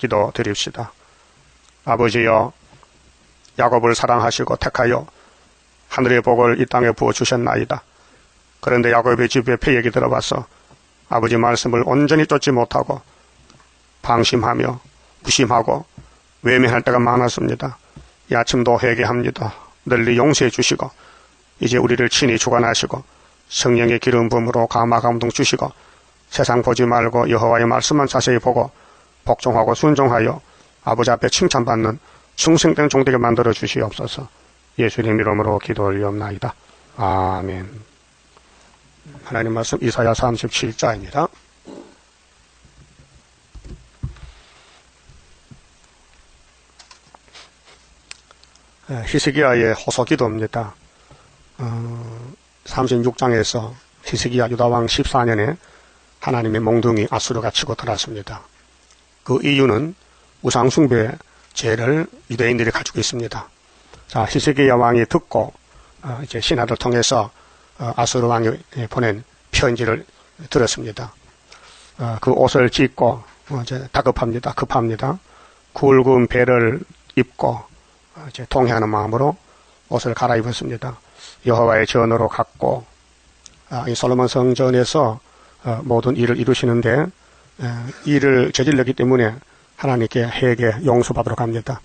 기도드립시다. 아버지여, 야곱을 사랑하시고 택하여 하늘의 복을 이 땅에 부어주셨나이다. 그런데 야곱의 집에 패역이 들어와서 아버지 말씀을 온전히 쫓지 못하고 방심하며 무심하고 외면할 때가 많았습니다. 이 아침도 회개합니다. 널리 용서해 주시고 이제 우리를 친히 주관하시고 성령의 기름 부음으로 감화 감동 주시고 세상 보지 말고 여호와의 말씀만 자세히 보고 복종하고 순종하여 아버지 앞에 칭찬받는 충성된 종되게 만들어 주시옵소서. 예수님 이름으로 기도 올리옵나이다. 아멘. 하나님 말씀 이사야 37자입니다. 히스기야의 호소기도입니다. 36장에서 히스기야 유다왕 14년에 하나님의 몽둥이 아수르가 치고 들어왔습니다. 그 이유는 우상숭배 죄를 유대인들이 가지고 있습니다. 자, 히스기야 왕이 듣고 이제 신하를 통해서 아수르 왕이 보낸 편지를 들었습니다. 그 옷을 찢고 이제 다급합니다. 급합니다. 굵은 배를 입고 이제 통회하는 마음으로 옷을 갈아입었습니다. 여호와의 전으로 갔고 이 솔로몬 성전에서 모든 일을 이루시는데 일을 저질렀기 때문에 하나님께 회개 용서받으러 갑니다.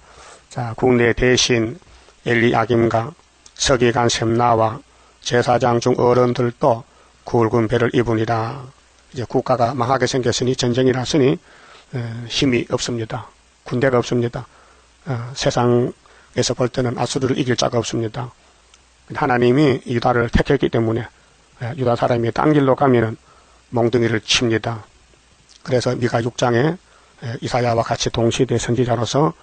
자, 국내 대신 엘리야김과 서기관 셈나와 제사장 중 어른들도 굵은 배를 입으니라. 이제 국가가 망하게 생겼으니 전쟁이 났으니 힘이 없습니다. 군대가 없습니다. 세상에서 볼 때는 아수르를 이길 자가 없습니다. 하나님이 유다를 택했기 때문에 유다 사람이 딴 길로 가면은 몽둥이를 칩니다. 그래서 미가 6장에 이사야와 같이 동시대 선지자로서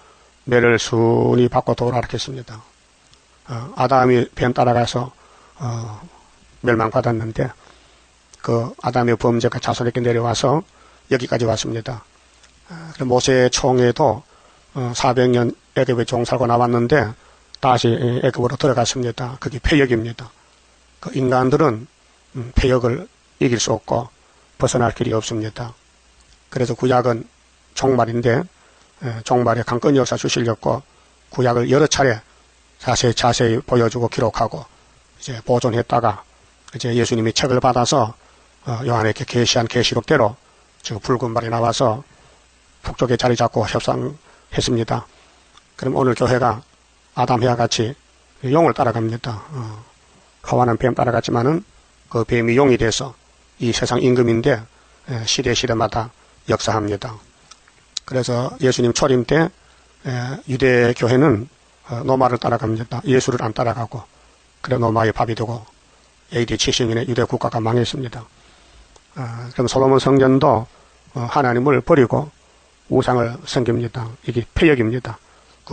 매를 순히 받고 도락했습니다. 아담이 뱀 따라가서 멸망받았는데 그 아담의 범죄가 자손에게 내려와서 여기까지 왔습니다. 모세의 총에도 400년 애굽에 종살고 나왔는데 다시 애굽으로 들어갔습니다. 그게 패역입니다. 그 인간들은 패역을 이길 수 없고 벗어날 길이 없습니다. 그래서 구약은 종말인데 종말에 강건 역사 주시려고 구약을 여러 차례 자세히 보여주고 기록하고 이제 보존했다가 이제 예수님이 책을 받아서 요한에게 계시한 계시록대로 지금 붉은 말이 나와서 북쪽에 자리 잡고 협상했습니다. 그럼 오늘 교회가 아담해와 같이 용을 따라갑니다. 하와는 뱀 따라갔지만은 그 뱀이 용이 돼서 이 세상 임금인데 시대마다 역사합니다. 그래서 예수님 초림 때 유대 교회는 노마를 따라갑니다. 예수를 안 따라가고 그래 노마의 밥이 되고 AD 70년에 유대 국가가 망했습니다. 그럼 솔로몬 성전도 하나님을 버리고 우상을 섬깁니다. 이게 패역입니다.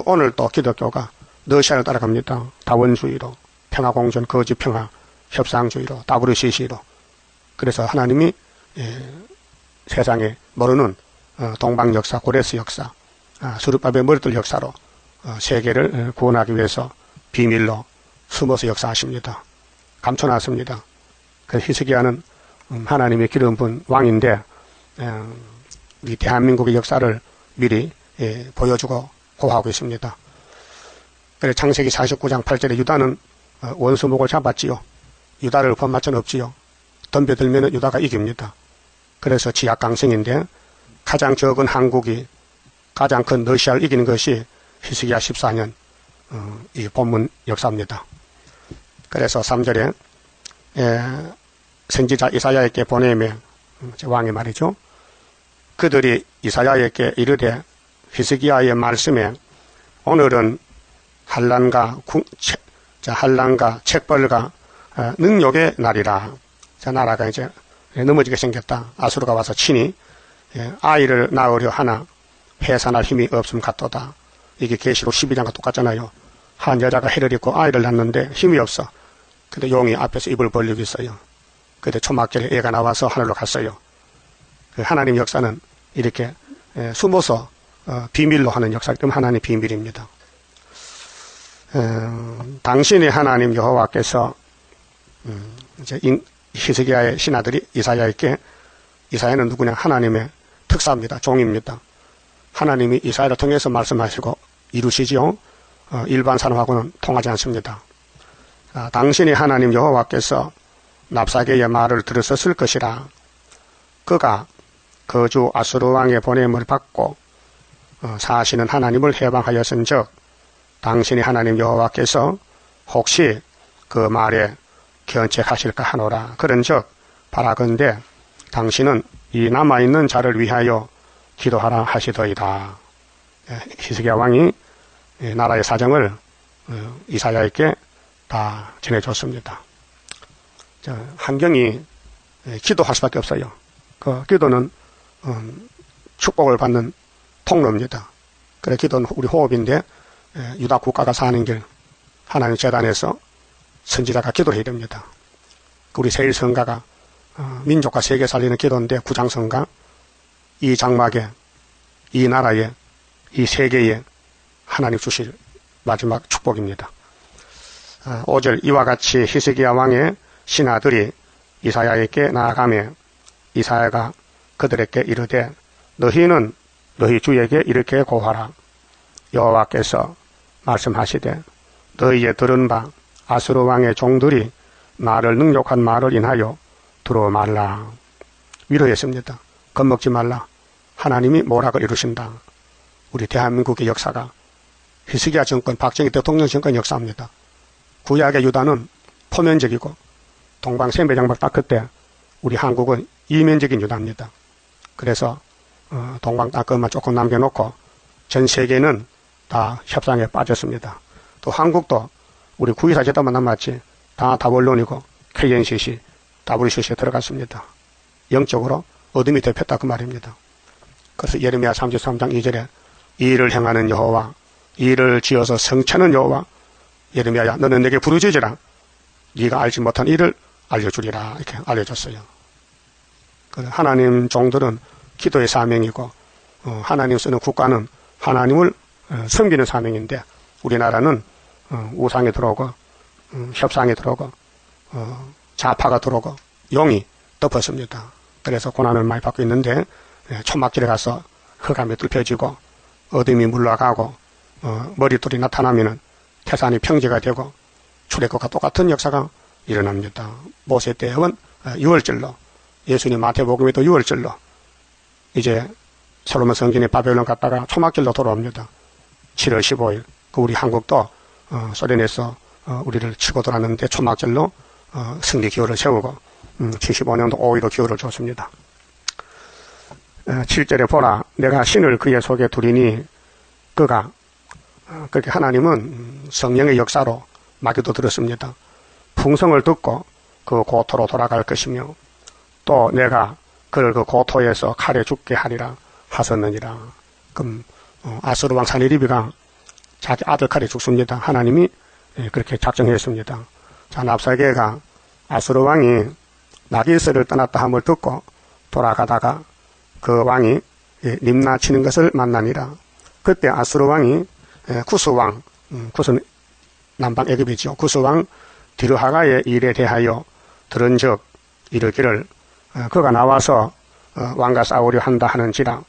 오늘 또 기독교가 러시아를 따라갑니다. 다원주의로, 평화공존, 거짓평화, 협상주의로, WCC로. 그래서 하나님이 세상에 모르는 동방 역사, 고레스 역사, 수르밥의 머리들 역사로 세계를 구원하기 위해서 비밀로 숨어서 역사하십니다. 감춰놨습니다. 그래서 히스기야는 하나님의 기름 부은 왕인데 우리 대한민국의 역사를 미리 보여주고 고하고 있습니다. 그래서 창세기 49장 8절에 유다는 원수목을 잡았지요. 유다를 범할 전 없지요. 덤벼들면 유다가 이깁니다. 그래서 지하강성인데 가장 적은 한국이 가장 큰 러시아를 이기는 것이 히스기야 14년 이 본문 역사입니다. 그래서 3절에 선지자 이사야에게 보내며 왕이 말이죠. 그들이 이사야에게 이르되 히스기야의 말씀에 오늘은 한란과 책벌과 능욕의 날이라. 자, 나라가 이제 넘어지게 생겼다. 아수르가 와서 친히 아이를 낳으려 하나 해산할 힘이 없음 같도다. 이게 계시록 12장과 똑같잖아요. 한 여자가 해를 입고 아이를 낳는데 힘이 없어. 근데 용이 앞에서 입을 벌리고 있어요. 그때 초막절에 애가 나와서 하늘로 갔어요. 그 하나님 역사는 이렇게 숨어서 비밀로 하는 역사이기 때문에 하나님의 비밀입니다. 당신의 하나님 여호와께서 이제 히스기야의 신하들이 이사야에게, 이사야는 누구냐? 하나님의 특사입니다. 종입니다. 하나님이 이사야를 통해서 말씀하시고 이루시지요. 일반 사람하고는 통하지 않습니다. 당신이 하나님 여호와께서 랍사게의 말을 들으셨을 것이라. 그가 거주 아수르 왕의 보냄을 받고 사시는 하나님을 해방하였은즉 당신이 하나님 여호와께서 혹시 그 말에 견책하실까 하노라. 그런즉 바라건대 당신은 이 남아있는 자를 위하여 기도하라 하시더이다. 히스기야 왕이 나라의 사정을 이사야에게 다 전해줬습니다. 환경이 기도할 수밖에 없어요. 그 기도는 축복을 받는 통로입니다. 그래 기도는 우리 호흡인데 유다 국가가 사는 길 하나님 재단에서 선지자가 기도를 해야 됩니다. 우리 세일성가가 민족과 세계 살리는 기도인데 구장성가 이 장막에 이 나라에 이 세계에 하나님 주실 마지막 축복입니다. 5절 이와 같이 히스기야 왕의 신하들이 이사야에게 나아가며 이사야가 그들에게 이르되 너희는 너희 주에게 이렇게 고하라. 여호와께서 말씀하시되 너희의 들은 바 아수르 왕의 종들이 나를 능욕한 말을 인하여 두려워 말라. 위로했습니다. 겁먹지 말라. 하나님이 모락을 이루신다. 우리 대한민국의 역사가 히스기야 정권, 박정희 대통령 정권 역사입니다. 구약의 유다는 포면적이고 동방세계장막 딱 그때 우리 한국은 이면적인 유다입니다. 그래서 동방 땅끝만 조금 남겨놓고 전 세계는 다 협상에 빠졌습니다. 또 한국도 우리 구이사 제도만 남았지 다 다원론이고 KNCC, WCC에 들어갔습니다. 영적으로 어둠이 덮였다 그 말입니다. 그래서 예레미야 33장 2절에 이 일을 행하는 여호와, 이 일을 지어서 성취하는 여호와, 예레미야야 너는 내게 부르짖으라. 네가 알지 못한 일을 알려주리라. 이렇게 알려줬어요. 하나님 종들은 기도의 사명이고 하나님 쓰는 국가는 하나님을 섬기는 사명인데 우리나라는 우상에 들어오고 협상에 들어오고 좌파가 들어오고 용이 덮었습니다. 그래서 고난을 많이 받고 있는데 초막길에 가서 흑암이 뚫혀지고 어둠이 물러가고 머리털이 나타나면은 태산이 평지가 되고 출애굽과 똑같은 역사가 일어납니다. 모세 때는 6월절로 예수님 마태복음에도 6월절로 이제 솔로몬 성전에 바벨론 갔다가 초막절로 돌아옵니다. 7월 15일 우리 한국도 소련에서 우리를 치고 돌았는데 초막절로 승리 기호를 세우고 75년도 5.15 기호를 줬습니다. 7절에 보라 내가 신을 그의 속에 두리니 그가 그렇게 하나님은 성령의 역사로 마귀도 들었습니다. 풍성을 듣고 그 고토로 돌아갈 것이며 또 내가 그를 그 고토에서 칼에 죽게 하리라 하셨느니라. 그럼 아수르 왕 사니리비가 자기 아들 칼에 죽습니다. 하나님이 그렇게 작정했습니다. 자, 랍사게가 아수르 왕이 나기스를 떠났다 함을 듣고 돌아가다가 그 왕이 림나 치는 것을 만나니라. 그때 아수르 왕이 구스왕, 구스는 남방 애굽이죠. 구스왕 디르하가의 일에 대하여 들은즉 이르기를 그가 나와서 왕과 싸우려 한다 하는지라.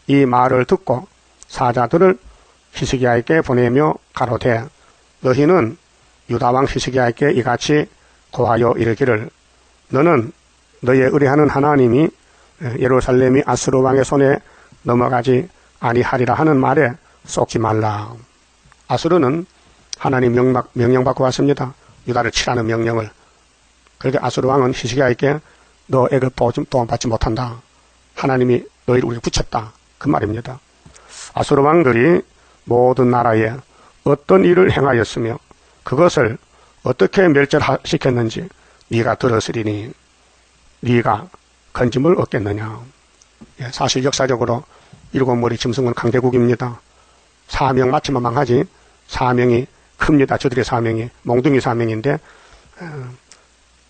이 말을 듣고 사자들을 히스기야에게 보내며 가로되 너희는 유다왕 히스기야에게 이같이 고하여 이르기를 너는 너의 의뢰하는 하나님이 예루살렘이 아수르 왕의 손에 넘어가지 아니하리라 하는 말에 속지 말라. 아수르는 하나님 명령받고 왔습니다. 유다를 치라는 명령을. 그러니까 아수르 왕은 히스기야에게 너 애굽 도움 받지 못한다. 하나님이 너희를 우리에 붙였다. 그 말입니다. 아수르 왕들이 모든 나라에 어떤 일을 행하였으며 그것을 어떻게 멸절시켰는지 네가 들었으리니 네가 건짐을 얻겠느냐. 사실 역사적으로 일곱머리 짐승은 강대국입니다. 사명 마치면 망하지 사명이 큽니다. 저들의 사명이 몽둥이 사명인데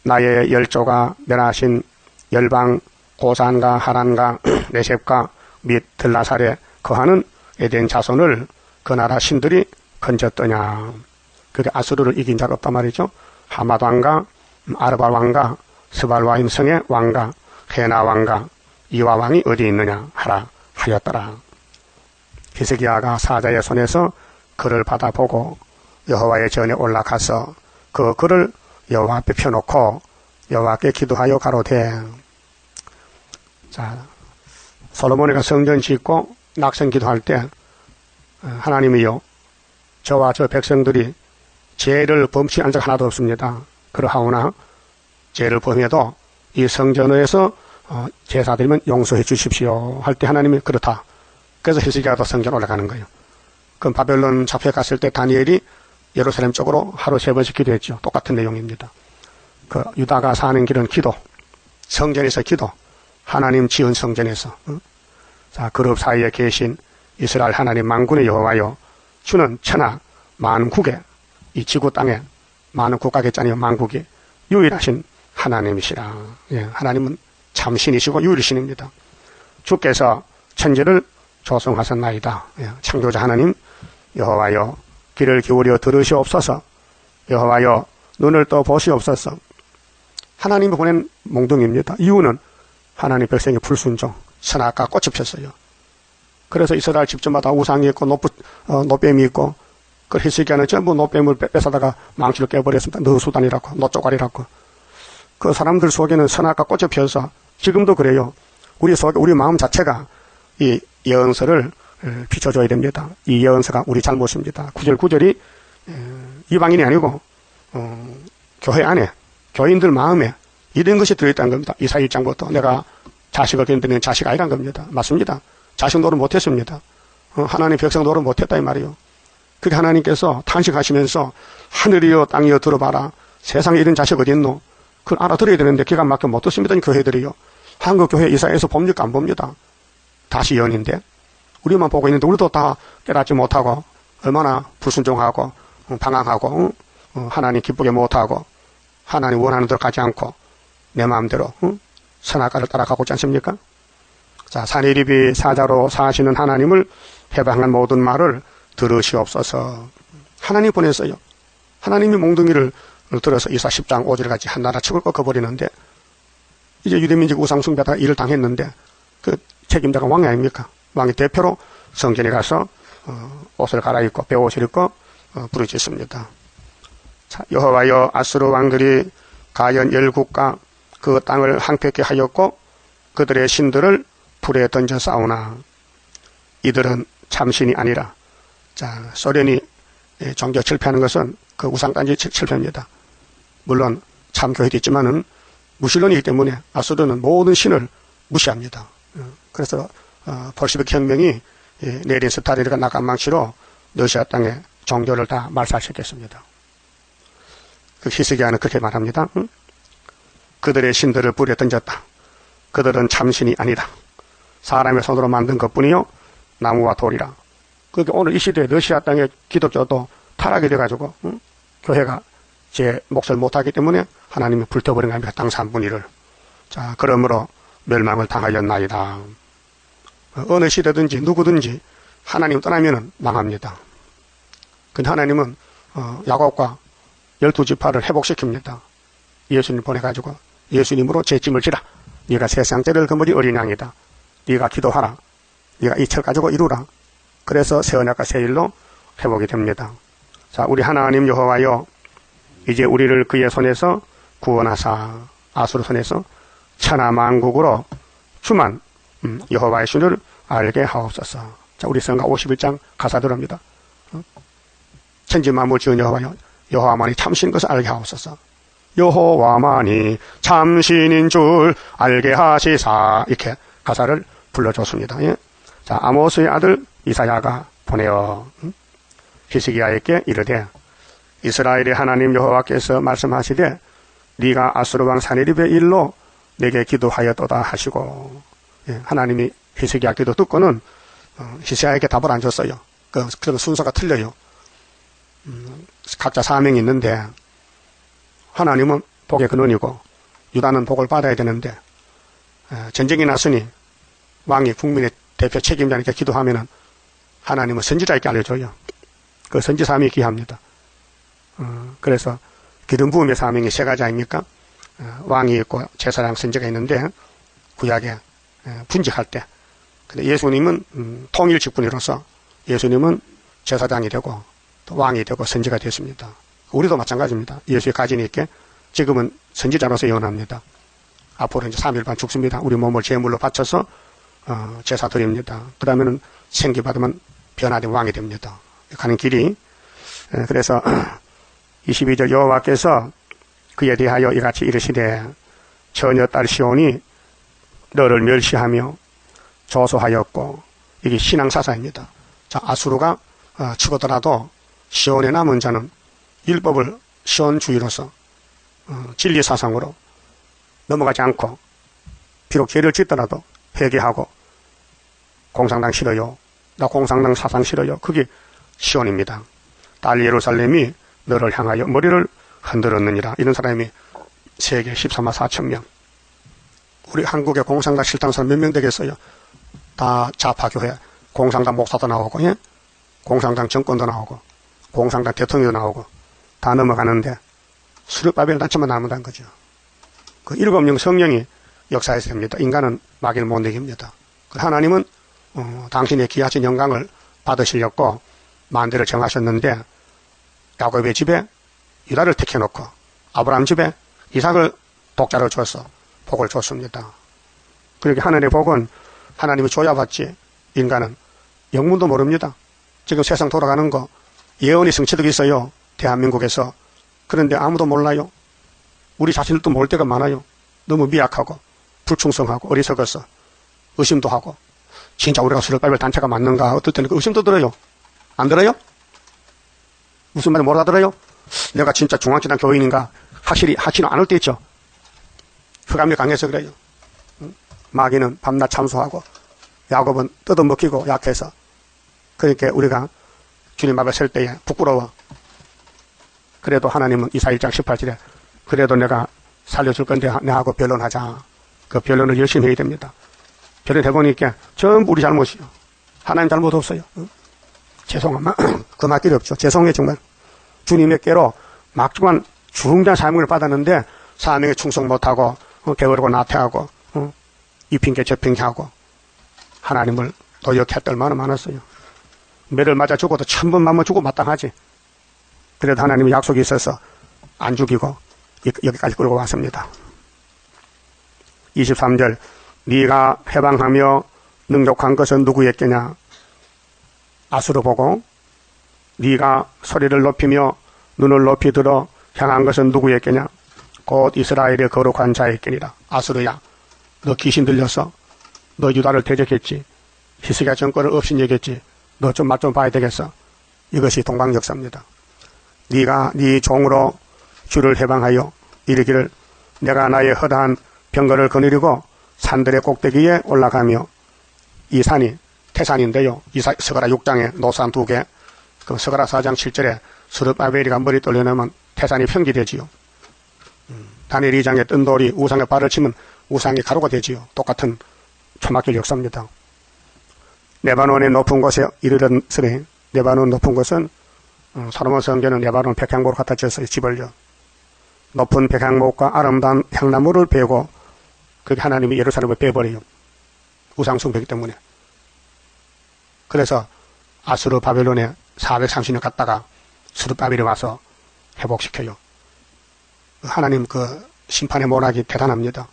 나의 열조가 멸하신 열방 고산과 하란과 네셉과 및 들라살에 거하는 에덴 자손을 그 나라 신들이 건졌더냐. 그게 아수르를 이긴 자가 없단 말이죠. 하맛 왕과 아르바 왕과 스발와임 성의 왕과 헤나 왕과 이와 왕이 어디 있느냐 하라 하였더라. 히스기야가 사자의 손에서 글을 받아보고 여호와의 전에 올라가서 그 글을 여호와 앞에 펴놓고 여호와께 기도하여 가로되. 자, 솔로몬이가 성전 짓고 낙성 기도할 때 하나님이요, 저와 저 백성들이 죄를 범치한 적 하나도 없습니다. 그러하오나 죄를 범해도 이 성전에서 제사 드리면 용서해 주십시오 할 때 하나님이 그렇다. 그래서 히스기야도 성전 올라가는 거예요. 그럼 바벨론 잡혀갔을 때 다니엘이 예루살렘 쪽으로 하루 3번씩 기도했죠. 똑같은 내용입니다. 그 유다가 사는 길은 기도, 성전에서 기도, 하나님 지은 성전에서. 자, 그룹 사이에 계신 이스라엘 하나님 만군의 여호와여, 주는 천하 만국에, 이 지구 땅에 많은 국가겠잖아요. 만국에 유일하신 하나님이시라. 예, 하나님은 참신이시고 유일신입니다. 주께서 천지를 조성하셨나이다. 예, 창조자 하나님 여호와여, 귀를 기울여 들으시옵소서. 여호와여, 눈을 떠 보시옵소서. 하나님이 보낸 몽둥이입니다. 이유는 하나님 백성의 불순종, 선악과 꽃이 폈어요. 그래서 이스라엘 집집마다 우상이 있고 노뱀이 있고, 그 히스기야는 전부 노뱀을 뺏어다가 망치를 깨버렸습니다. 너수단이라고, 노쪼가리라고. 그 사람들 속에는 선악과 꽃이 피어서 지금도 그래요. 우리 속에, 우리 마음 자체가 이 예언서를 비춰줘야 됩니다. 이 예언서가 우리 잘못입니다. 구절구절이 이방인이 아니고 교회 안에, 교인들 마음에 이런 것이 들어있다는 겁니다. 이사 1장부터 내가 자식을 견디는 자식 아니란 겁니다. 맞습니다. 자식 노릇 못했습니다. 하나님 백성 노릇 못했다 이 말이요. 그게 하나님께서 탄식하시면서 하늘이여 땅이여 들어봐라. 세상에 이런 자식 어디 있노? 그걸 알아들어야 되는데 기가 막혀 못 듣습니다. 교회들이요. 한국 교회 이사에서 봅니까? 안 봅니다. 다시 예언인데 우리만 보고 있는데 우리도 다 깨닫지 못하고 얼마나 불순종하고 방황하고 하나님 기쁘게 못하고 하나님 원하는 대로 가지 않고 내 마음대로 선악과를 따라가고 있지 않습니까? 자, 산헤립이 사자로 사시는 하나님을 해방한 모든 말을 들으시옵소서. 하나님 보냈어요. 하나님이 몽둥이를 들어서 이사 10장 5절 같이 한 나라 척을 꺾어버리는데 이제 유대민족 우상숭배하다가 일을 당했는데 그 책임자가 왕이 아닙니까? 왕이 대표로 성전에 가서 옷을 갈아입고 베옷을 입고 부르짖습니다. 자, 여호와여, 아수르 왕들이 가연 10국과 그 땅을 황폐케 하였고 그들의 신들을 불에 던져 싸우나 이들은 참신이 아니라. 자, 소련이 종교 철폐하는 것은 그 우상단지 철폐입니다. 물론 참교회도 있지만은 무신론이기 때문에 아수르는 모든 신을 무시합니다. 그래서 볼시빅 혁명이 내린 스타린과 낙한망치로 러시아 땅에 종교를 다 말살시켰습니다. 그 히스기야는 그렇게 말합니다. 그들의 신들을 불에 던졌다. 그들은 참신이 아니다. 사람의 손으로 만든 것뿐이요 나무와 돌이라. 그러니까 오늘 이 시대에 러시아 땅의 기독교도 타락이 돼가지고 교회가 제 몫을 못하기 때문에 하나님이 불태워버린 겁니다. 땅 3분의 1을. 자, 그러므로 멸망을 당하였나이다. 어느 시대든지 누구든지 하나님 떠나면 망합니다. 근데 하나님은 야곱과 12지파를 회복시킵니다. 예수님 보내가지고 예수님으로 제 짐을 지라. 네가 세상 죄를 거머리 어린 양이다. 네가 기도하라. 네가 이 철 가지고 이루라. 그래서 새 언약과 새 일로 회복이 됩니다. 자, 우리 하나님 여호와여, 이제 우리를 그의 손에서 구원하사 아수르 손에서 천하 만국으로 주만 여호와의 신을 알게 하옵소서. 자, 우리 성가 51장 가사들입니다. 천지 만물 지은 여호와여, 여호와만이 참신 것을 알게 하옵소서. 여호와만이 참신인 줄 알게 하시사. 이렇게 가사를 불러줬습니다. 예? 자, 아모스의 아들 이사야가 보내어 히스기야에게 이르되 이스라엘의 하나님 여호와께서 말씀하시되 네가 아수르 왕 산헤립의 일로 내게 기도하였도다 하시고. 예, 하나님이 히스기야 기도 듣고는 히스기야에게 답을 안 줬어요. 그런 순서가 틀려요. 각자 사명이 있는데 하나님은 복의 근원이고 유다는 복을 받아야 되는데 전쟁이 났으니 왕이 국민의 대표 책임자니까 기도하면은 하나님은 선지자에게 알려줘요. 그 선지 사명이 귀합니다. 그래서 기름 부음의 사명이 3가지 아닙니까? 왕이 있고 제사장 선지가 있는데 구약에 분직할 때. 근데 예수님은 통일 직분으로서 예수님은 제사장이 되고 또 왕이 되고 선지가 됐습니다. 우리도 마찬가지입니다. 예수의 가진이 있게 지금은 선지자로서 예언합니다. 앞으로 이제 3일 반 죽습니다. 우리 몸을 제물로 바쳐서 제사 드립니다. 그 다음에는 생기 받으면 변화된 왕이 됩니다. 가는 길이. 그래서 22절 여호와께서 그에 대하여 이같이 이르시되 처녀 딸 시온이 너를 멸시하며 조소하였고, 이게 신앙사사입니다. 자, 아수르가 치고더라도 시온에 남은 자는 율법을 시온주의로서 진리사상으로 넘어가지 않고 비록 죄를 짓더라도 회개하고 공산당 싫어요, 나 공산당 사상 싫어요, 그게 시온입니다. 딸 예루살렘이 너를 향하여 머리를 흔들었느니라. 이런 사람이 세계 14만 4천 명. 우리 한국의 공산당 싫다는 사람 몇 명 되겠어요? 다 좌파교회, 공산당 목사도 나오고, 예? 공산당 정권도 나오고, 공산당 대통령도 나오고, 다 넘어가는데, 수르바벨 단체만 남는다는 거죠. 그 7명 성령이 역사에서 됩니다. 인간은 마귀를 못 이깁니다. 하나님은, 당신의 귀하신 영광을 받으시려고 만대를 정하셨는데, 야곱의 집에 유다를 택해놓고, 아브라함 집에 이삭을 독자로 줘서 복을 줬습니다. 그렇게 하늘의 복은 하나님이 줘야 받지, 인간은 영문도 모릅니다. 지금 세상 돌아가는 거 예언이 성취되고 있어요, 대한민국에서. 그런데 아무도 몰라요. 우리 자신들도 모를 때가 많아요. 너무 미약하고 불충성하고 어리석어서 의심도 하고, 진짜 우리가 수르바벨 단체가 맞는가, 어떨 때는 그 의심도 들어요. 안 들어요? 무슨 말인지 못 알아들어요? 내가 진짜 중앙지당 교인인가 확실히 안 올 때 있죠. 흑암이 강해서 그래요. 마귀는 밤낮 참소하고 야곱은 뜯어먹히고 약해서. 그러니까 우리가 주님 앞에 설 때에 부끄러워. 그래도 하나님은 이사 1장 18절에 그래도 내가 살려줄 건데 내하고 변론하자. 그 변론을 열심히 해야 됩니다. 변론해보니까 전부 우리 잘못이요. 하나님 잘못 없어요. 죄송하면 그 말길이 없죠. 죄송해 정말. 주님의 깨로 막중한 중대한 사명을 받았는데 사명에 충성 못하고 게으르고 나태하고 이 핑계 저 핑계하고 하나님을 도역했던 얼마나 많았어요. 매를 맞아 죽어도 1000번 맞아 죽고 마땅하지. 그래도 하나님의 약속이 있어서 안 죽이고 여기까지 끌고 왔습니다. 23절 네가 해방하며 능력한 것은 누구였겠냐. 아수르 보고 네가 소리를 높이며 눈을 높이 들어 향한 것은 누구였겠냐. 곧 이스라엘의 거룩한 자였겠니라. 아수르야, 너 귀신 들려서 너 유다를 대적했지. 히스기야 정권을 업신여겼지. 너 좀 맛 좀 봐야 되겠어. 이것이 동방역사입니다. 네가 네 종으로 주를 해방하여 이르기를 내가 나의 허다한 병거를 거느리고 산들의 꼭대기에 올라가며, 이 산이 태산인데요. 서가라 6장에 노산 2개, 그 서가라 4장 7절에 스룹바벨이가 머리 떨려내면 태산이 평지되지요. 다니엘 2장에 뜬 돌이 우상에 발을 치면 우상이 가루가 되지요. 똑같은 초막길 역사입니다. 레바논의 높은 곳에 이르렀으니, 레바논 높은 곳은 솔로몬 성전은 레바논 백향목으로 갖다 지었어요. 집을요. 높은 백향목과 아름다운 향나무를 베고 그게 하나님이 예루살렘을 베버려요. 우상 숭배이기 때문에. 그래서 아수르 바벨론에 430년 갔다가 스룹바벨이 와서 회복시켜요. 하나님 그 심판의 모락이 대단합니다.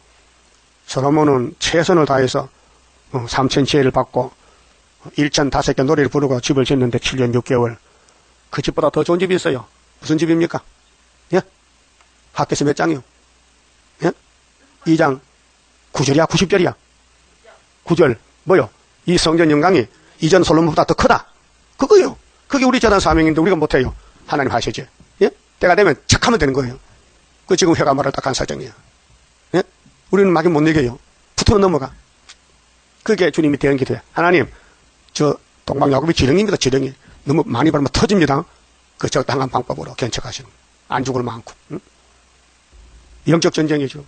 솔로몬은 최선을 다해서 3000지혜를 받고 1005개 노래를 부르고 집을 짓는데 7년 6개월. 그 집보다 더 좋은 집이 있어요. 무슨 집입니까? 예? 학개서 몇 장이요? 예? 2장 9절이야 90절이야? 9절 뭐요? 이 성전 영광이 이전 솔로몬보다 더 크다. 그거요. 그게 우리 재단 사명인데 우리가 못해요. 하나님 하시지. 예? 때가 되면 척하면 되는 거예요. 그 지금 회가 말을 딱 한 사정이야. 예? 우리는 막이 못 이겨요. 붙으면 넘어가. 그게 주님이 대한 기도야. 하나님, 저 동방야곱이 지렁입니다. 지렁이. 너무 많이 벌면 터집니다. 그 적당한 방법으로 견책하시는. 안 죽을 만큼. 응? 영적 전쟁이죠.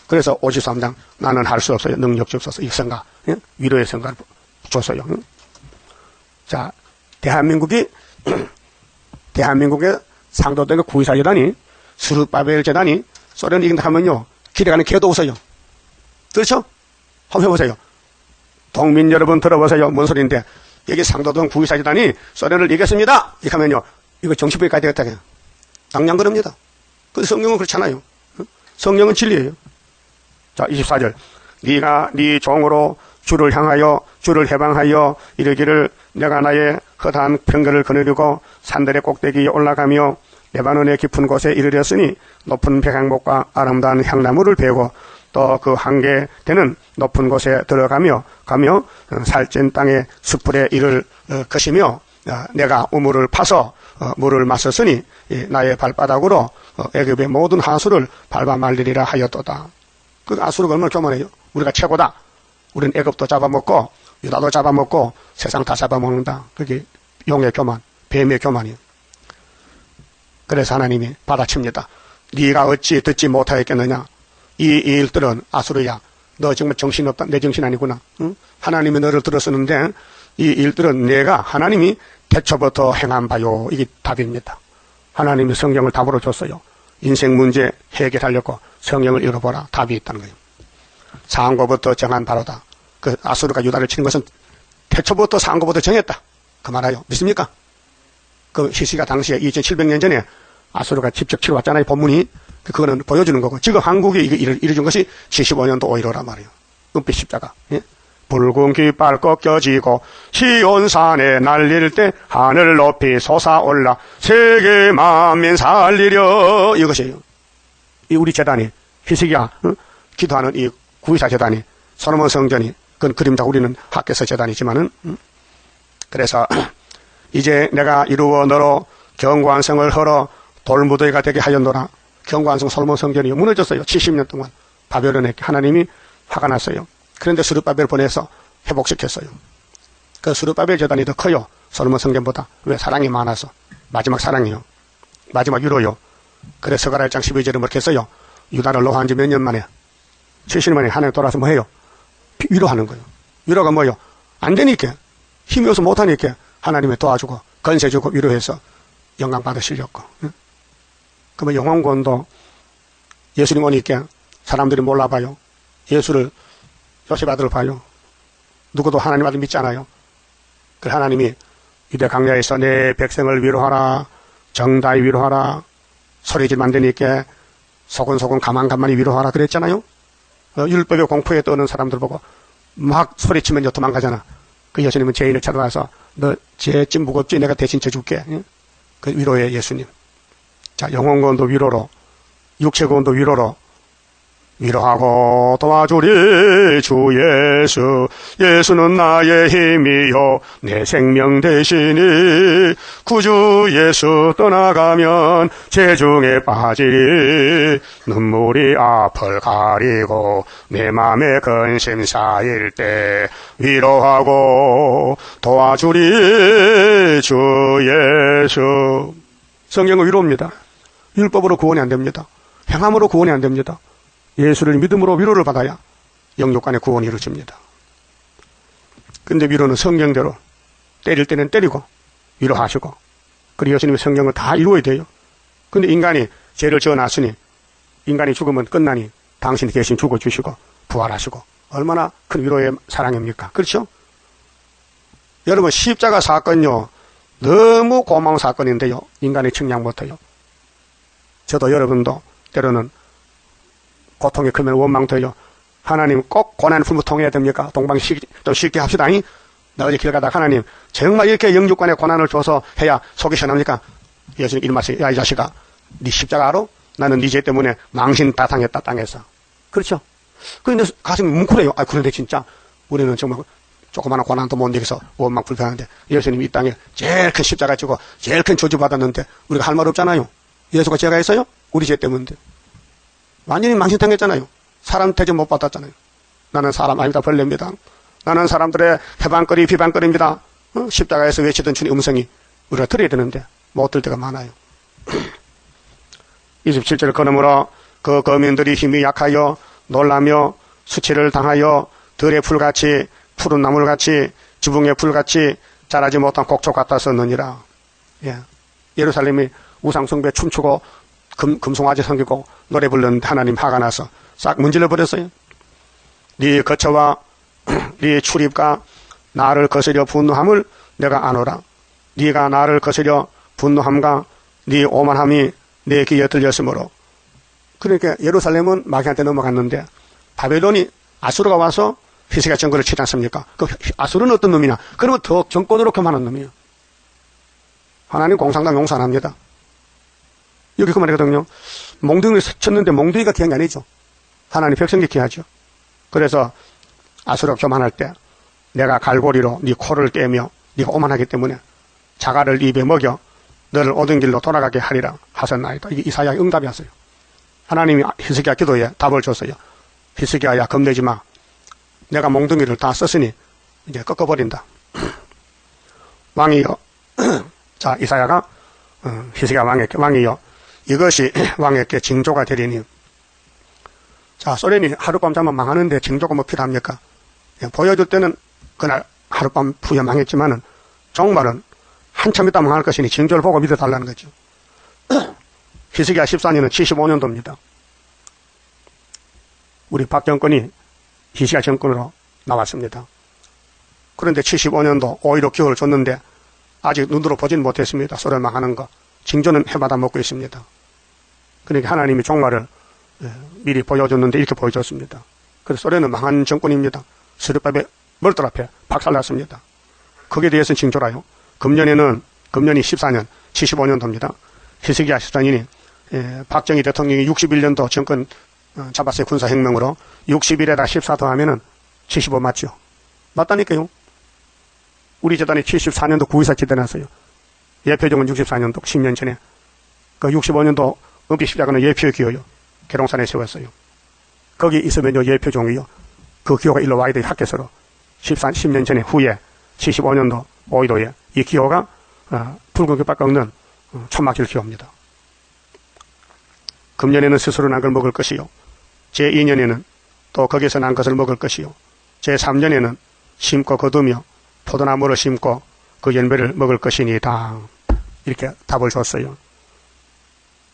그래서 53장 나는 할 수 없어요. 능력 주옵소서. 이 성가, 예? 위로의 성가를 줬어요. 응? 자, 대한민국에 상도되는 구이사 재단이, 스룹바벨 재단이 소련 이긴다 하면요, 길에 가는 개도 웃어요. 그렇죠? 한번 해보세요. 동민 여러분 들어보세요. 뭔 소리인데 여기 상도동 구의사재단이 소련을 이겼습니다. 이렇게 하면요 이거 정치부에 가야 되겠다 그냥 당장 그럽니다. 그 성경은 그렇잖아요. 성경은 진리예요. 자 24절 네가 네 종으로 주를 향하여 주를 해방하여 이르기를 내가 나의 허다한 편견을 거느리고 산들의 꼭대기에 올라가며 레바논의 깊은 곳에 이르렀으니 높은 백향목과 아름다운 향나무를 베고 또 그 한계 되는 높은 곳에 들어가며 살찐 땅의 숯불에 이를 것이며 내가 우물을 파서 물을 마셨으니 나의 발바닥으로 애굽의 모든 하수를 밟아 말리리라 하였도다. 그 하수를 얼마나 교만해요. 우리가 최고다. 우리는 애굽도 잡아먹고 유다도 잡아먹고 세상 다 잡아먹는다. 그게 용의 교만, 뱀의 교만이에요. 그래서 하나님이 받아칩니다. 네가 어찌 듣지 못하였겠느냐. 이 일들은 아수르야. 너 정말 정신없다. 내 정신 아니구나. 응? 하나님이 너를 들었었는데 이 일들은 내가 하나님이 태초부터 행한 바요. 이게 답입니다. 하나님이 성경을 답으로 줬어요. 인생 문제 해결하려고 성경을 읽어보라. 답이 있다는 거예요. 상고부터 정한 바로다. 그 아수르가 유다를 치는 것은 태초부터 상고부터 정했다. 그 말아요. 믿습니까? 그 히스기야 당시에 2700년 전에 아수르가 직접 치러 왔잖아요. 본문이. 그거는 보여주는 거고 지금 한국이 이뤄준 것이 75년도 5.15란 말이에요. 은빛 십자가. 예? 붉은 깃발 꺾여지고 시온산에 날릴 때 하늘 높이 솟아올라 세계 만민 살리려 이것이에요. 이 우리 재단이 히스기야 기도하는 이 구의사 재단이 솔로몬 성전이 그건 그림자 우리는 학교에서 재단이지만은 그래서 이제 내가 이루어 너로 경관성을 헐어 돌무더기가 되게 하였노라. 경관성 솔로몬 성전이 무너졌어요. 70년 동안 바벨론에 하나님이 화가 났어요. 그런데 스룹바벨 보내서 회복시켰어요. 그 스룹바벨 재단이 더 커요. 솔로몬 성전보다. 왜? 사랑이 많아서. 마지막 사랑이요. 마지막 위로요. 그래서 스가랴 1장 12절에 그렇게 했어요. 유다를 노한 지 몇 년 만에 70년 만에 하나님 돌아서 뭐 해요? 위로하는 거예요. 위로가 뭐예요? 안 되니까 힘이 없어 못하니까 하나님이 도와주고 건세 주고 위로해서 영광 받으시려고. 그러면 영혼권도 예수님 오니까 사람들이 몰라봐요. 예수를 요셉 아들을 봐요. 누구도 하나님 아들 믿지 않아요. 그 하나님이 유대 강야에서 내 백성을 위로하라. 정다히 위로하라. 소리질 만드니까 소근소근 가만가만히 위로하라 그랬잖아요. 율법의 공포에 떠는 사람들 보고 막 소리치면 도망가잖아. 그 예수님은 죄인을 찾아와서 너 죄짐 무겁지? 내가 대신 져줄게. 그 위로의 예수님. 자, 영혼건도 위로로, 육체건도 위로로, 위로하고 도와주리 주 예수. 예수는 나의 힘이요 내 생명 되시니 구주 예수 떠나가면 재중에 빠지리. 눈물이 앞을 가리고 내 맘에 근심 쌓일 때 위로하고 도와주리 주 예수. 성경은 위로입니다. 율법으로 구원이 안 됩니다. 행함으로 구원이 안 됩니다. 예수를 믿음으로 위로를 받아야 영육 간의 구원이 이루어집니다. 근데 위로는 성경대로 때릴 때는 때리고 위로하시고 그리고 예수님의 성경을 다 이루어야 돼요. 근데 인간이 죄를 지어놨으니 인간이 죽으면 끝나니 당신이 대신 죽어주시고 부활하시고 얼마나 큰 위로의 사랑입니까? 그렇죠? 여러분 십자가 사건요 너무 고마운 사건인데요. 인간이 측량 못해요. 저도 여러분도 때로는 고통이 크면 원망돼요. 하나님 꼭 고난을 풀고 통해야 됩니까? 동방 좀 쉽게 합시다. 나 어제 길 가다가 하나님 정말 이렇게 영육간에 고난을 줘서 해야 속이 시원합니까? 예수님 이름하시 야 이 자식아 네 십자가 알아? 나는 네 죄 때문에 망신 다 당했다 땅에서. 그렇죠? 그런데 가슴이 뭉클해요. 그런데 진짜 우리는 정말 조그마한 고난도 못 이겨서 원망 불평하는데 예수님이 이 땅에 제일 큰 십자가 지고 제일 큰 저주 받았는데 우리가 할 말 없잖아요. 예수가 죄가 있어요? 우리 죄 때문인데. 완전히 망신당했잖아요. 사람 대접 못 받았잖아요. 나는 사람 아니다 벌레입니다. 나는 사람들의 해방거리 비방거리입니다. 십자가에서 외치던 주님 음성이 우리가 들어야 되는데 못 들 때가 많아요. 27절 그러므로 그 거민들이 힘이 약하여 놀라며 수치를 당하여 들의 풀같이 푸른 나물같이 지붕의 풀같이 자라지 못한 곡초 같았었느니라. 예. 예루살렘이 우상숭배 춤추고 금송아지 섬기고 노래 부르는 하나님 화가 나서 싹 문질러 버렸어요. 네 거처와 네 출입과 나를 거스려 분노함을 내가 아노라. 네가 나를 거스려 분노함과 네 오만함이 내 귀에 들렸으므로. 그러니까 예루살렘은 마귀한테 넘어갔는데 바벨론이 아수르가 와서 히스기야 정권을 치지 않습니까? 그 아수르는 어떤 놈이냐? 그러면 더 정권으로 교만한 놈이에요. 하나님 공산당 용서 안 합니다. 여기 그 말이거든요. 몽둥이를 쳤는데 몽둥이가 귀한 게 아니죠. 하나님 백성이 귀하죠. 그래서 아수르가 교만할 때 내가 갈고리로 네 코를 떼며 네가 오만하기 때문에 자갈을 입에 먹여 너를 오던 길로 돌아가게 하리라 하셨나이다. 이게 이사야의 응답이었어요. 하나님이 히스기야 기도에 답을 줬어요. 히스기야야 겁내지 마. 내가 몽둥이를 다 썼으니 이제 꺾어버린다. 왕이여. 자, 이사야가 히스기야 왕이여. 이것이 왕에게 징조가 되리니. 자, 소련이 하룻밤 자면 망하는데 징조가 뭐 필요합니까? 보여줄 때는 그날 하룻밤 후에 망했지만은 정말은 한참 있다 망할 것이니 징조를 보고 믿어달라는 거죠. 히스기야 14년은 75년도입니다. 우리 박 정권이 히스기야 정권으로 나왔습니다. 그런데 75년도 5.15 기호를 줬는데 아직 눈으로 보지는 못했습니다. 소련 망하는 거. 징조는 해마다 먹고 있습니다. 그러니까 하나님이 종말을 미리 보여줬는데 이렇게 보여줬습니다. 그래서 소련은 망한 정권입니다. 스르바벨 멀들 앞에 박살났습니다. 거기에 대해서는 징조라요. 금년이 14년, 75년도입니다. 히스기야 14년이 박정희 대통령이 61년도 정권 잡았어요. 군사혁명으로. 61에다 14 더하면은 75 맞죠? 맞다니까요. 우리 재단이 74년도 9.24 지대났어요. 예표종은 64년도 10년 전에. 그 65년도 은빛 십자가는 예표 기호요. 계룡산에 세웠어요. 거기 있으면요 예표종이요. 그 기호가 일로 와야 돼요. 학교서로. 10년 전에 후에 75년도 5.15에 이 기호가 붉은 깃발 꺾는 천막길 기호입니다. 금년에는 스스로 난 걸 먹을 것이요. 제2년에는 또 거기서 난 것을 먹을 것이요. 제3년에는 심고 거두며 포도나무를 심고 그 열매를 먹을 것이니이다. 이렇게 답을 줬어요.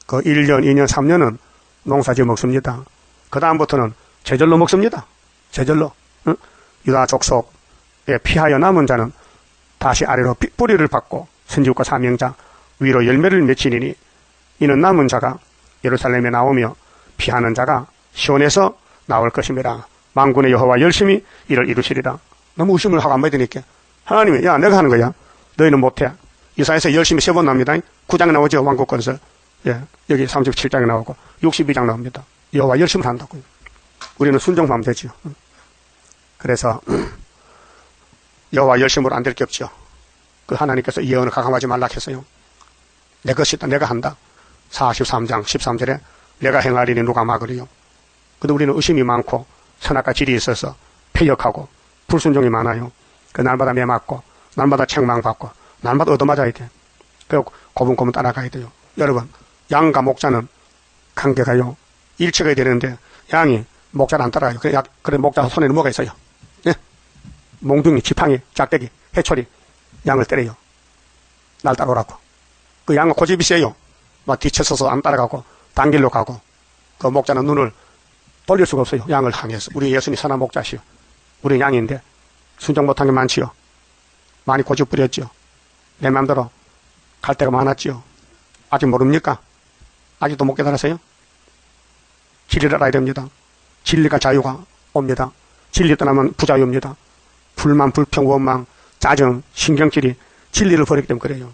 그 1년, 2년, 3년은 농사지어 먹습니다. 그 다음부터는 제절로 먹습니다. 제절로. 응? 유다 족속에 피하여 남은 자는 다시 아래로 뿌리를 받고 선지국과 사명자 위로 열매를 맺히니 이는 남은 자가 예루살렘에 나오며 피하는 자가 시온에서 나올 것입니다. 만군의 여호와 열심히 이를 이루시리라. 너무 의심을 하고 안 받으니까 하나님이 야 내가 하는 거야. 너희는 못해. 이사야서 열심히 3번 나옵니다. 9장에 나오죠. 왕국건설. 예, 여기 37장에 나오고 62장 나옵니다. 여호와 열심을 한다고요. 우리는 순종하면 되죠. 그래서 여호와 열심으로 안 될 게 없죠. 그 하나님께서 예언을 가감하지 말라 했어요. 내 것이다. 내가 한다. 43장 13절에 내가 행하리니 누가 막으리요. 근데 우리는 의심이 많고 선악과 질이 있어서 패역하고 불순종이 많아요. 그 날마다 매맞고 날마다 책망받고 날마다 얻어맞아야 돼. 그리고 고분고분 따라가야 돼요. 여러분 양과 목자는 관계가요 일치가 되는데 양이 목자를 안 따라가요. 그래 목자 손에는 뭐가 있어요? 예? 몽둥이, 지팡이, 짝대기, 해초리 양을 때려요. 날 따라오라고. 그 양은 고집이 세요. 막 뒤쳐서서 안 따라가고 단 길로 가고 그 목자는 눈을 돌릴 수가 없어요. 양을 향해서. 우리 예수님 선한 목자시요. 우리 양인데 순종 못한 게 많지요. 많이 고집 부렸죠. 내 맘대로 갈 데가 많았지요. 아직 모릅니까? 아직도 못 깨달았어요? 진리를 알아야 됩니다. 진리가 자유가 옵니다. 진리 떠나면 부자유입니다. 불만, 불평, 원망, 짜증, 신경질이 진리를 버리기 때문에 그래요.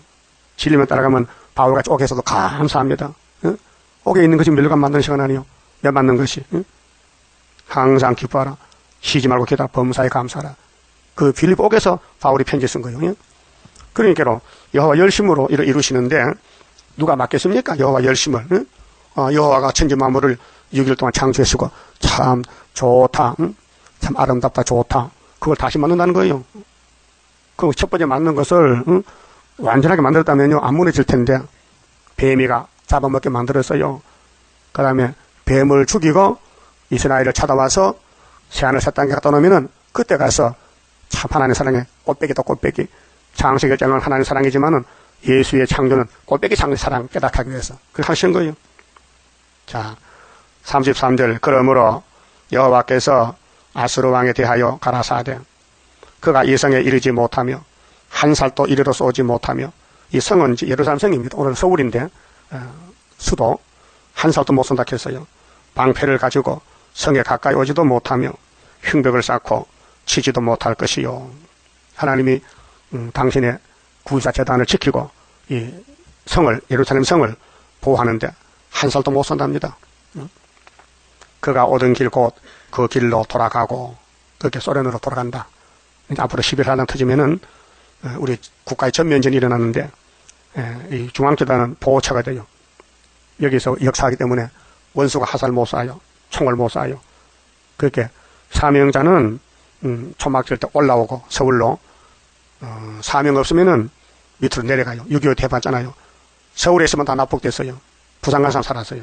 진리만 따라가면 바울같이 옥에서도 감사합니다. 응? 옥에 있는 것이 멸관 만드는 시간 아니요. 매 맞는 것이. 응? 항상 기뻐하라. 쉬지 말고 기다 범사에 감사하라. 그 빌립 옥에서 바울이 편지 쓴 거예요. 응? 그러니까 여호와 열심으로 이루시는데 누가 맡겠습니까? 여호와 열심을. 응? 여호와가 천지 만물을 6일 동안 창조하시고 참 좋다. 응? 참 아름답다 좋다. 그걸 다시 만든다는 거예요. 그 첫 번째 만든 것을 응? 완전하게 만들었다면요 안 무너질 텐데 뱀이가 잡아먹게 만들었어요. 그 다음에 뱀을 죽이고 이스라엘을 찾아와서 새하늘 새 땅에 갖다 놓으면은 그때 가서 참 하나님의 사랑에 꽃배기도 꽃배기 장세기 결정은 하나님의 사랑이지만은 예수의 창조는 꽃배기 장의 사랑 깨닫기 위해서 그렇게 하신 거예요. 자 33절 그러므로 여호와께서 아수르 왕에 대하여 가라사대 그가 이 성에 이르지 못하며 한 살도 이르러서 오지 못하며, 이 성은 예루살렘 성입니다. 오늘 서울인데 수도 한 살도 못 선다 했어요. 방패를 가지고 성에 가까이 오지도 못하며 흉벽을 쌓고 치지도 못할 것이요. 하나님이 당신의 구사 재단을 지키고 이 성을, 예루살렘 성을 보호하는데 한 살도 못 선답니다. 그가 오던 길 곧 그 길로 돌아가고, 그렇게 소련으로 돌아간다. 이제 앞으로 11월 터지면은 우리 국가의 전면전이 일어나는데, 이 중앙재단은 보호처가 돼요. 여기서 역사하기 때문에 원수가 화살 못 쏴요. 총을 못 쏴요. 그렇게 사명자는 초막절 때 올라오고 서울로, 사명 없으면은 밑으로 내려가요. 6.25 대봤잖아요. 서울에 있으면 다 납북됐어요. 부산 간 사람 살았어요.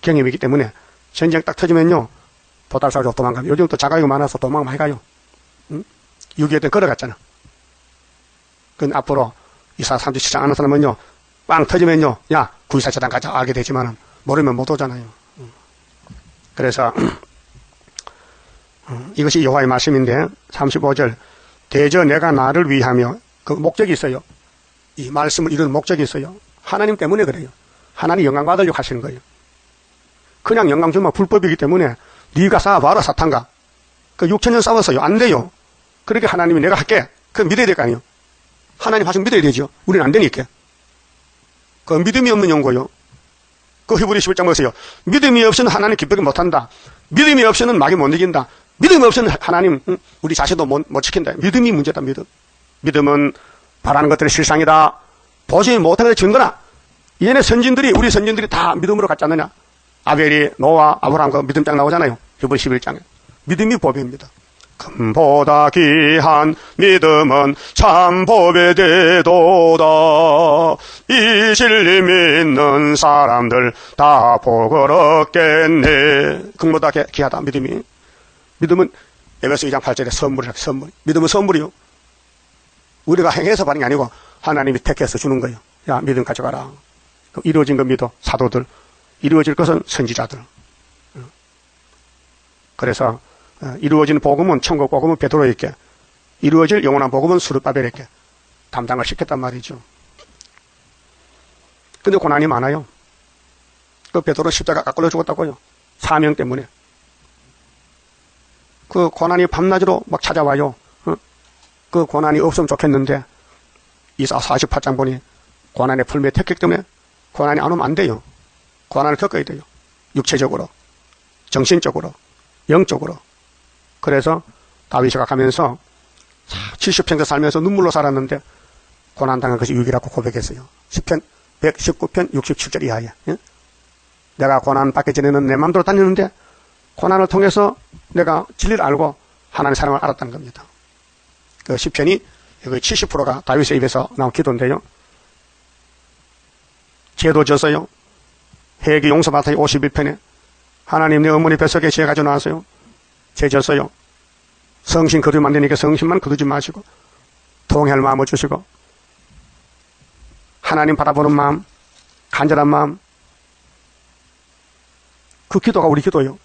경험이기 때문에 전쟁 딱 터지면요, 보달사로 도망가요. 요즘 또 자가용 많아서 도망 많이 가요. 6.25 때 걸어갔잖아. 그건 앞으로 이사 삼지 시장 아는 사람은요, 빵 터지면요, 야, 구이사차단 가자 알게 되지만 모르면 못 오잖아요. 그래서 이것이 여호와의 말씀인데, 35절 대저 내가 나를 위하며, 그 목적이 있어요. 이 말씀을 이루는 목적이 있어요. 하나님 때문에 그래요. 하나님 영광 받으려고 하시는 거예요. 그냥 영광 주면 불법이기 때문에 네가 싸워봐라 사탄과. 그 6천년 싸웠어요. 안 돼요. 그렇게 하나님이 내가 할게. 그 믿어야 될 거 아니에요. 하나님 하시면 믿어야 되죠. 우리는 안 되니까. 그 믿음이 없는 용고요. 그 히브리 11장 보세요. 믿음이 없이는 하나님 기쁘게 못한다. 믿음이 없이는 마귀 못 이긴다. 믿음이 없이는 하나님 우리 자신도 못 지킨다. 믿음이 문제다. 믿음은 바라는 것들의 실상이다. 보지 못하는 것의 증거나. 얘네 선진들이, 우리 선진들이 다 믿음으로 갔지 않느냐. 아벨이 노아 아브라함 그 믿음장 나오잖아요. 히브리 11장에. 믿음이 법입니다. 금보다 귀한 믿음은 참 법의 대도다. 이 진리 믿는 사람들 다 복을 얻겠네. 금보다 귀하다 믿음이. 믿음은 에베소 2장 8절에 선물이라. 선물. 믿음은 선물이요. 우리가 행해서 받는 게 아니고 하나님이 택해서 주는 거예요. 야, 믿음 가져가라. 이루어진 것 믿어. 사도들. 이루어질 것은 선지자들. 그래서 이루어진 복음은, 천국 복음은 베드로에게, 이루어질 영원한 복음은 스룹바벨에게 담당을 시켰단 말이죠. 근데 고난이 많아요. 그 베드로 십자가 깎으려 죽었다고요. 사명 때문에. 그 고난이 밤낮으로 막 찾아와요. 그 고난이 없으면 좋겠는데, 이사 48장 보니 고난의 풀매 택했기 때문에 고난이 안 오면 안 돼요. 고난을 겪어야 돼요. 육체적으로, 정신적으로, 영적으로. 그래서 다윗이 가면서 70평생 살면서 눈물로 살았는데 고난당한 것이 유익이라고 고백했어요. 10편 119편 67절 이하에. 내가 고난 받기 전에는 내 맘대로 다녔는데 고난을 통해서 내가 진리를 알고 하나님의 사랑을 알았다는 겁니다. 그 10편이 70%가 다윗의 입에서 나온 기도인데요. 죄도 졌어요. 회개 용서받아요. 51편에 하나님 내 어머니 뱃속에 죄 가지고 나왔어요. 죄 졌어요. 성신 거두면 안 되니까 성신만 거두지 마시고 통회할 마음을 주시고 하나님 바라보는 마음, 간절한 마음, 그 기도가 우리 기도예요.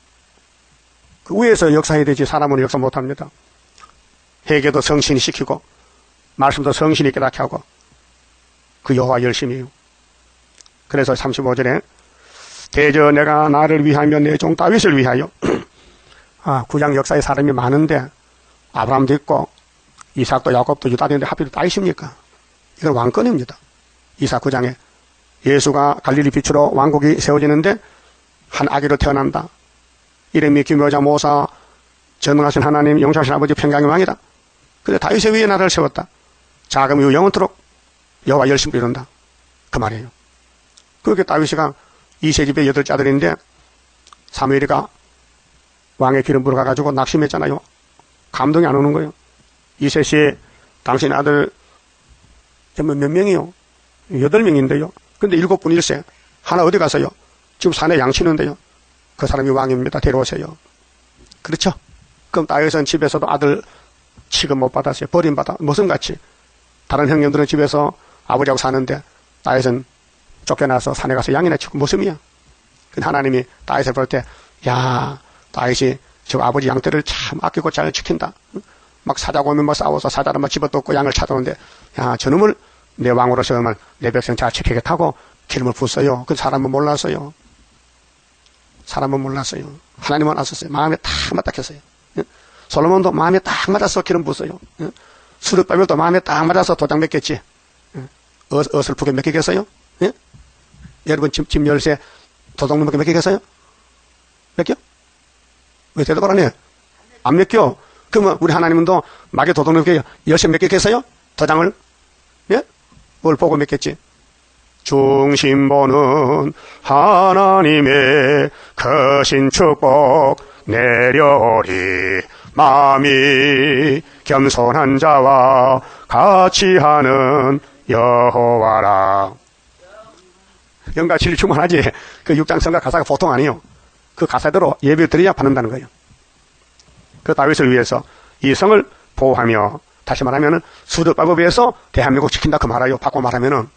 그 위에서 역사해야 되지 사람은 역사 못합니다. 회개도 성신이 시키고 말씀도 성신이 깨닫게 하고 그 여호와 열심히요. 그래서 35절에 대저 내가 나를 위하며 내 종 다윗을 위하여. 구약 역사에 사람이 많은데 아브라함도 있고 이삭도 야곱도 유다도 있는데 하필 다윗입니까? 이건 왕권입니다. 이삭 9장에 예수가 갈릴리 빛으로 왕국이 세워지는데 한 아기로 태어난다. 이름이 기묘자 모사 전능하신 하나님 용서하신 아버지 평강의 왕이다. 근데 다윗의 위에 나라를 세웠다. 자금 이후 영원토록 여호와 열심히 이룬다. 그 말이에요. 그렇게 다윗이가 이세집의 8째 아들인데 사무엘이가 왕의 기름 부어 가지고 낙심했잖아요. 감동이 안 오는 거예요. 이세씨 당신 아들 몇 명이요? 8명인데요. 근데 7분 1세 하나 어디 가서요? 지금 산에 양치는데요. 그 사람이 왕입니다. 데려오세요. 그렇죠? 그럼 다윗은 집에서도 아들 취급 못 받았어요. 버림받아. 무슨 같이 다른 형님들은 집에서 아버지하고 사는데 다윗은 쫓겨나서 산에 가서 양이나 치고 무슨이야? 근데 하나님이 다윗을 볼 때, 야, 다윗이 저 아버지 양떼를 참 아끼고 잘 지킨다. 막 사자고 오면 막 싸워서 사자를 막 집어뜯고 양을 찾아오는데, 야, 저놈을 내 왕으로 세우면 내 백성 잘 지키겠다고 기름을 붓어요. 그 사람은 몰랐어요. 사람은 몰랐어요. 하나님은 아셨어요. 마음에 딱 맞닥했어요. 솔로몬도 마음에 딱 맞아서 기름 붓어요. 수르바벨도 마음에 딱 맞아서 도장 맺겠지. 어설프게 맺기겠어요? 여러분 집 열쇠 도장 몇 개겠어요? 몇 개? 왜 대답을 안 해요? 안 맺겨. 그러면 우리 하나님도 막에 도장 몇 개, 열쇠 몇 개겠어요? 도장을? 예? 뭘 보고 맺겠지? 중심보는 하나님의 크신 축복 내려오리. 마음이 겸손한 자와 같이 하는 여호와라. 영과 진리 충만하지. 그 6장 성가 가사가 보통 아니에요. 그 가사대로 예배 드려야 받는다는 거예요. 그 다윗을 위해서 이 성을 보호하며, 다시 말하면은 수르바벨에서 대한민국 지킨다 그 말아요. 바꿔 말하면은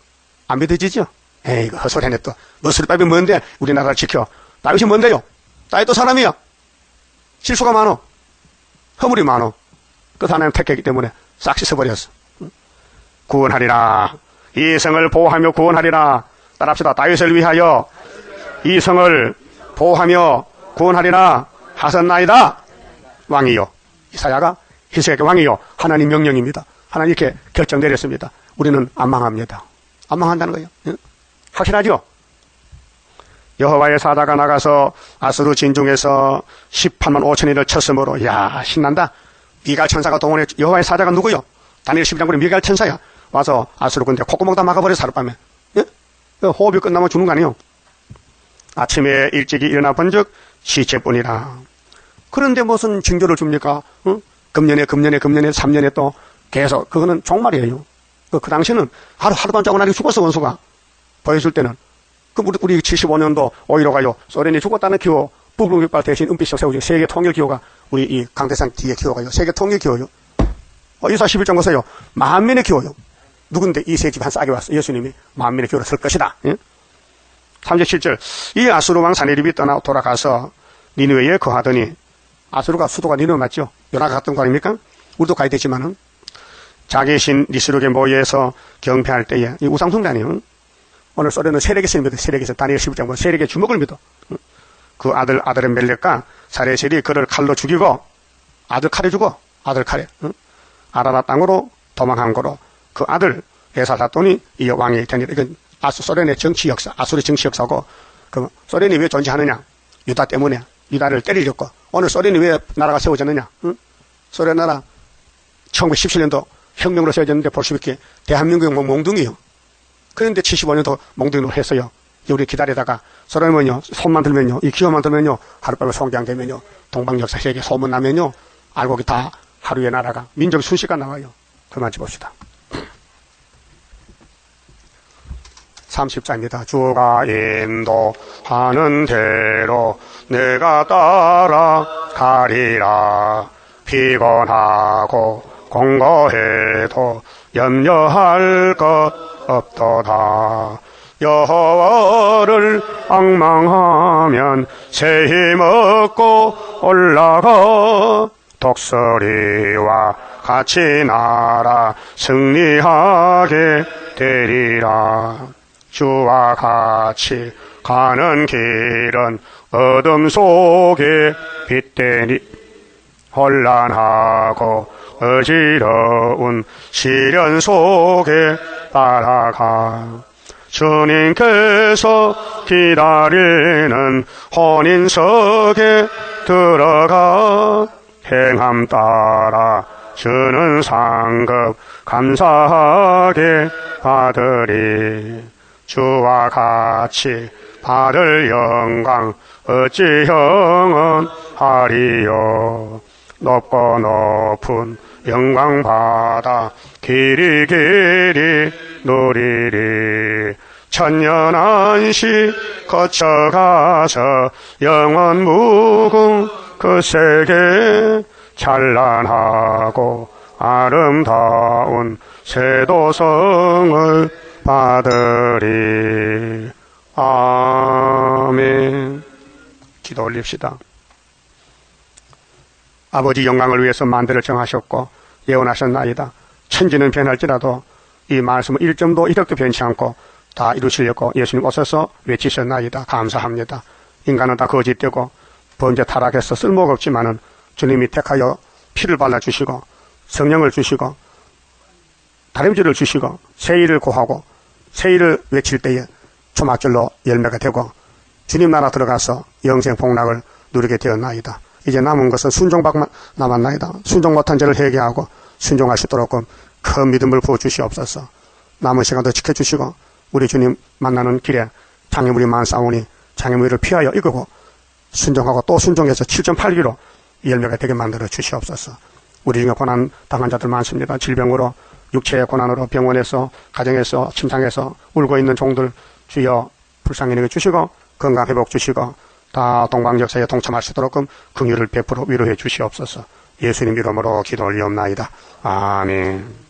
안 믿어지죠? 에이, 이거 헛소리 했네 또. 뭐 수르바벨이 뭔데 우리나라를 지켜. 다윗이 뭔데요? 다윗도 사람이야. 실수가 많어. 허물이 많어. 그 하나님 택했기 때문에 싹 씻어버렸어. 구원하리라. 이 성을 보호하며 구원하리라. 따라합시다. 다윗을 위하여 이 성을 보호하며 구원하리라 하셨나이다. 왕이요. 이사야가 히스기야에게 왕이요. 하나님 명령입니다. 하나님 이렇게 결정 내렸습니다. 우리는 안 망합니다. 안 망한다는 거예요. 응? 확실하죠? 여호와의 사자가 나가서 아수르 진중에서 18만 5천인을 쳤으므로, 야, 신난다. 미갈 천사가 동원해. 여호와의 사자가 누구요? 다니엘 12장군의 미갈 천사야. 와서 아수르 군대 콧구멍 다 막아버려서 하룻밤에. 예? 호흡이 끝나면 죽는 거 아니에요? 아침에 일찍이 일어나 본즉 시체뿐이라. 그런데 무슨 징조를 줍니까? 금년에 3년에 또 계속. 그거는 종말이에요. 그 당시는 하루도 안 자고 나니 죽었어, 원수가. 보여줄 때는. 그 우리 75년도 5.15 가요. 소련이 죽었다는 기호, 북극깃발 대신 은빛색 세우죠. 세계 통일 기호가 우리 이 강대상 뒤에 기호가요. 세계 통일 기호요. 이사 11장 보세요. 만민의 기호요. 누군데 이 세 집 한 싸게 왔어. 예수님이 만민의 기호로 설 것이다. 예? 37절. 이 아수르 왕 사네립이 떠나 돌아가서 니느웨에 거하더니, 아수르가 수도가 니느웨 맞죠? 요나가 갔던 거 아닙니까? 우리도 가야 되지만은, 자기 신 니스룩에 모여서 경배할 때에, 이 우상숭배아니에요. 오늘 소련은 세력의 신을 믿어. 세력에서 다니엘 11장 보면 세력의 주먹을 믿어. 그 아들의 멜렉과 사레셀이 그를 칼로 죽이고, 아들 칼에 죽어. 아들 칼에. 아라라 땅으로 도망한 거로 그 아들 에사사돈이 이 왕이 되니라. 이건 소련의 정치 역사, 아수르의 정치 역사고, 그 소련이 왜 존재하느냐? 유다 때문에. 유다를 때리려고. 오늘 소련이 왜 나라가 세워졌느냐? 소련 나라 1917년도 혁명으로 세워졌는데 볼수있게 대한민국이 몽둥이요. 그런데 75년도 몽둥이로 했어요. 우리 기다리다가 소련은요, 손만 들면요, 이 기호만 들면요, 하룻밤에 송장되면요, 동방 역사 세계 소문나면요, 알고 다 하루의 나라가 민족 순식간 나와요. 그만 봅시다. 30자입니다. 주가 인도하는 대로 내가 따라가리라. 피곤하고 공고해도 염려할 것 없도다. 여호와를 앙망하면 새 힘 얻고 올라가. 독수리와 같이 날아 승리하게 되리라. 주와 같이 가는 길은 어둠 속에 빛되니 혼란하고 어지러운 시련 속에 따라가. 주님께서 기다리는 혼인석에 들어가. 행함 따라 주는 상급 감사하게 받으리. 주와 같이 받을 영광 어찌 영원하리요. 높고 높은 영광 받아 길이 누리리. 천년 안시 거쳐가서 영원 무궁 그 세계 찬란하고 아름다운 세도성을 받으리. 아멘. 기도 올립시다. 아버지 영광을 위해서 만대를 정하셨고 예언하셨나이다. 천지는 변할지라도 이 말씀은 1점도 1획도 변치 않고 다 이루시려고 예수님 오셔서 외치셨나이다. 감사합니다. 인간은 다 거짓되고 범죄 타락해서 쓸모가 없지만은 주님이 택하여 피를 발라주시고 성령을 주시고 다림질을 주시고 세일을 고하고 세일을 외칠 때에 초막절로 열매가 되고 주님 나라 들어가서 영생 복락을 누리게 되었나이다. 이제 남은 것은 순종밖만 남았나이다. 순종 못한 죄를 회개하고 순종할 수 있도록 큰 믿음을 부어주시옵소서. 남은 시간도 지켜주시고 우리 주님 만나는 길에 장애물이 많사오니 장애물을 피하여 이기고 순종하고 또 순종해서 7.8기로 열매가 되게 만들어 주시옵소서. 우리 중에 고난 당한 자들 많습니다. 질병으로 육체의 고난으로 병원에서 가정에서 침상에서 울고 있는 종들 주여 불쌍히 여겨 주시고 건강 회복 주시고 다 동방역사에 동참할 수 있도록 긍휼을 베풀어 위로해 주시옵소서. 예수님 이름으로 기도 올리옵나이다. 아멘.